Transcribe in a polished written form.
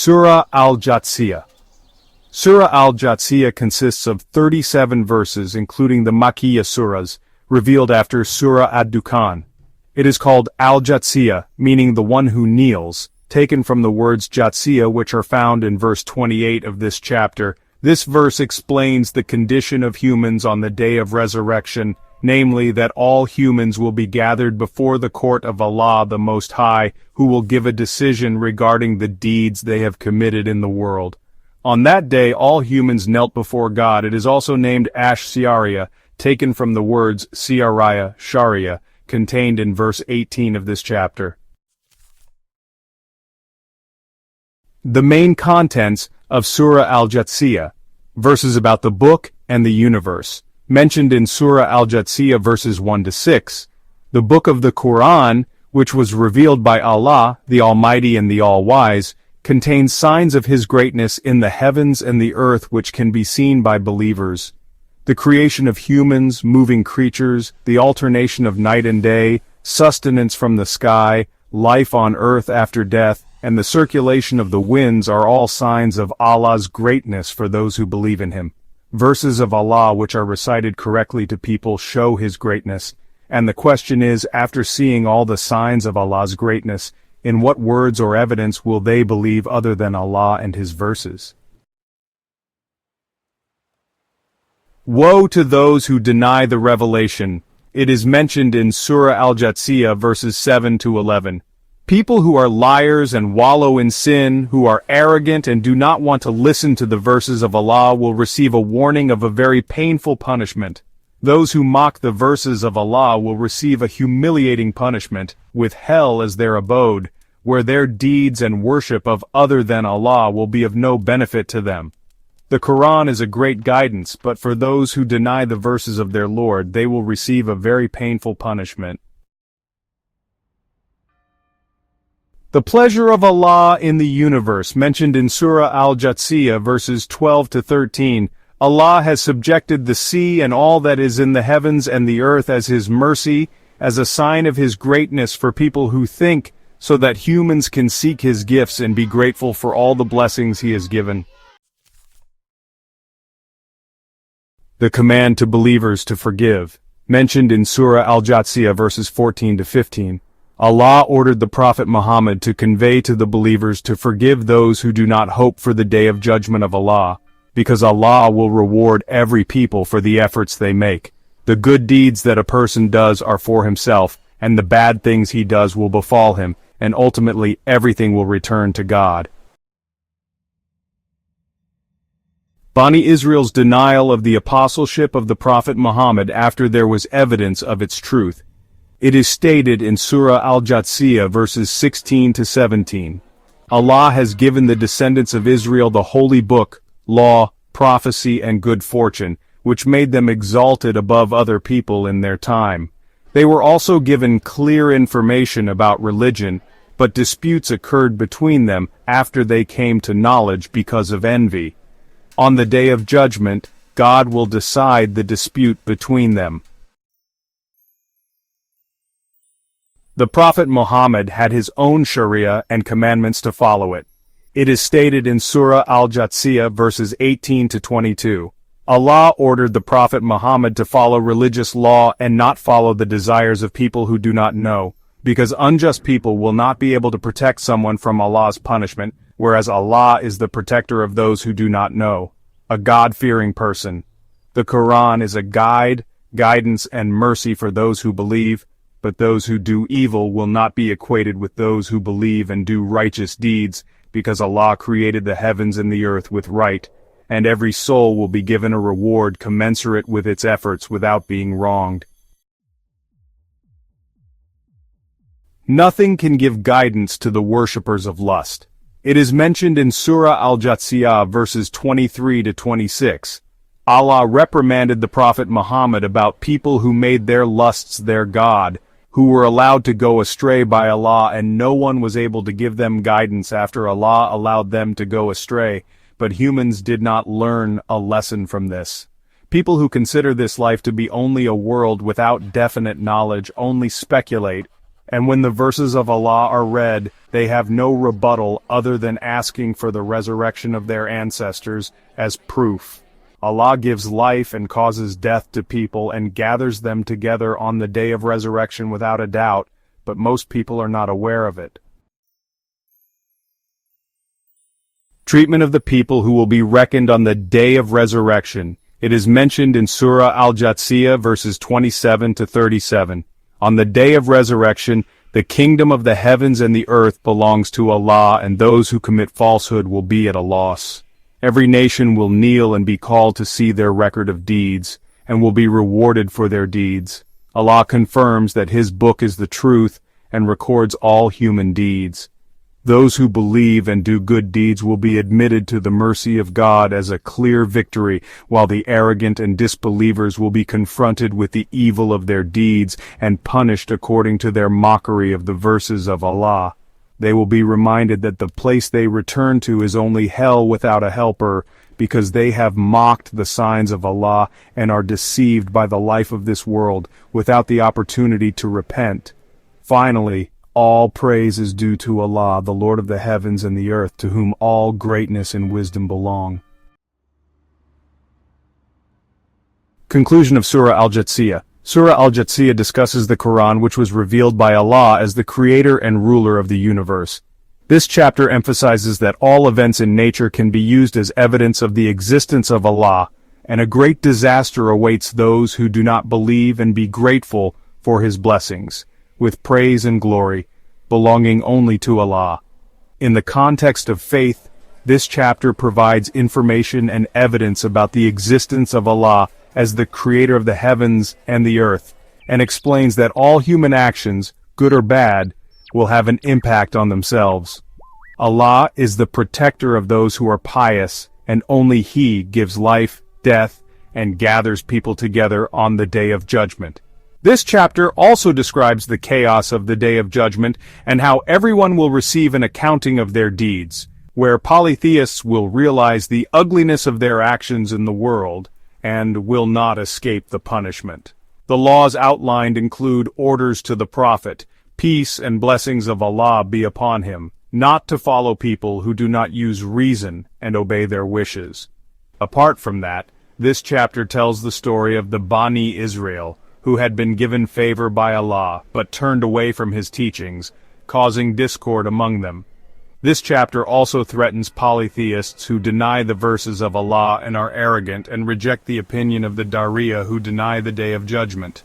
Surah Al-Jatsiyah. Surah Al-Jatsiyah consists of 37 verses including the Makkiyyah surahs, revealed after Surah Ad Dukhan. It is called Al-Jatsiyah, meaning the one who kneels, taken from the words Jatsiyah which are found in verse 28 of this chapter. This verse explains the condition of humans on the day of resurrection, namely that all humans will be gathered before the court of Allah the Most High, who will give a decision regarding the deeds they have committed in the world. On that day all humans knelt before God. It is also named Ash Syari'ah, taken from the words Syariah, Shari'ah, contained in verse 18 of this chapter. The main contents of Surah Al-Jatsiyah, verses about the book and the universe, mentioned in Surah Al-Jatsiyah verses 1 to 6. The book of the Quran, which was revealed by Allah, the Almighty and the All-Wise, contains signs of His greatness in the heavens and the earth which can be seen by believers. The creation of humans, moving creatures, the alternation of night and day, sustenance from the sky, life on earth after death, and the circulation of the winds are all signs of Allah's greatness for those who believe in Him. Verses of Allah which are recited correctly to people show His greatness, and the question is, after seeing all the signs of Allah's greatness, in what words or evidence will they believe other than Allah and His verses? Woe to those who deny the revelation. It is mentioned in Surah Al-Jatsiyah verses 7 to 11. People who are liars and wallow in sin, who are arrogant and do not want to listen to the verses of Allah will receive a warning of a very painful punishment. Those who mock the verses of Allah will receive a humiliating punishment, with hell as their abode, where their deeds and worship of other than Allah will be of no benefit to them. The Quran is a great guidance, but for those who deny the verses of their Lord, they will receive a very painful punishment. The pleasure of Allah in the universe, mentioned in Surah Al-Jatsiyah verses 12 to 13, Allah has subjected the sea and all that is in the heavens and the earth as His mercy, as a sign of His greatness for people who think, so that humans can seek His gifts and be grateful for all the blessings He has given. The command to believers to forgive, mentioned in Surah Al-Jatsiyah verses 14 to 15. Allah ordered the Prophet Muhammad to convey to the believers to forgive those who do not hope for the day of judgment of Allah, because Allah will reward every people for the efforts they make. The good deeds that a person does are for himself, and the bad things he does will befall him, and ultimately everything will return to God. Bani Israel's denial of the apostleship of the Prophet Muhammad after there was evidence of its truth. It is stated in Surah Al-Jatsiyah verses 16 to 17. Allah has given the descendants of Israel the holy book, law, prophecy and good fortune, which made them exalted above other people in their time. They were also given clear information about religion, but disputes occurred between them after they came to knowledge because of envy. On the day of judgment, God will decide the dispute between them. The Prophet Muhammad had his own Shari'ah and commandments to follow it. It is stated in Surah Al-Jatsiyah verses 18 to 22. Allah ordered the Prophet Muhammad to follow religious law and not follow the desires of people who do not know, because unjust people will not be able to protect someone from Allah's punishment, whereas Allah is the protector of those who do not know, a God-fearing person. The Quran is a guide, guidance and mercy for those who believe, but those who do evil will not be equated with those who believe and do righteous deeds, because Allah created the heavens and the earth with right, and every soul will be given a reward commensurate with its efforts without being wronged. Nothing can give guidance to the worshippers of lust. It is mentioned in Surah Al-Jatsiyah verses 23 to 26. Allah reprimanded the Prophet Muhammad about people who made their lusts their God, who were allowed to go astray by Allah, and no one was able to give them guidance after Allah allowed them to go astray, but humans did not learn a lesson from this. People who consider this life to be only a world without definite knowledge only speculate, And when the verses of Allah are read, they have no rebuttal other than asking for the resurrection of their ancestors as proof. Allah gives life and causes death to people and gathers them together on the day of resurrection without a doubt, but most people are not aware of it. Treatment of the people who will be reckoned on the day of resurrection. It is mentioned in Surah Al-Jatsiyah verses 27 to 37. On the day of resurrection, the kingdom of the heavens and the earth belongs to Allah, and those who commit falsehood will be at a loss. Every nation will kneel and be called to see their record of deeds, and will be rewarded for their deeds. Allah confirms that His book is the truth, and records all human deeds. Those who believe and do good deeds will be admitted to the mercy of God as a clear victory, while the arrogant and disbelievers will be confronted with the evil of their deeds and punished according to their mockery of the verses of Allah. They will be reminded that the place they return to is only hell without a helper, because they have mocked the signs of Allah and are deceived by the life of this world, without the opportunity to repent. Finally, all praise is due to Allah, the Lord of the heavens and the earth, to whom all greatness and wisdom belong. Conclusion of Surah Al-Jatsiyah. Surah Al-Jatsiyah discusses the Quran, which was revealed by Allah as the creator and ruler of the universe. This chapter emphasizes that all events in nature can be used as evidence of the existence of Allah, and a great disaster awaits those who do not believe and be grateful for His blessings, with praise and glory belonging only to Allah. In the context of faith, this chapter provides information and evidence about the existence of Allah as the creator of the heavens and the earth, and explains that all human actions, good or bad, will have an impact on themselves. Allah is the protector of those who are pious, and only He gives life, death, and gathers people together on the day of judgment. This chapter also describes the chaos of the day of judgment and how everyone will receive an accounting of their deeds, where polytheists will realize the ugliness of their actions in the world and will not escape the punishment. The laws outlined include orders to the Prophet, peace and blessings of Allah be upon him, not to follow people who do not use reason and obey their wishes. Apart from that, this chapter tells the story of the Bani Israel, who had been given favor by Allah, but turned away from His teachings, causing discord among them. This chapter also threatens polytheists who deny the verses of Allah and are arrogant and reject the opinion of the Dariyah who deny the Day of Judgment.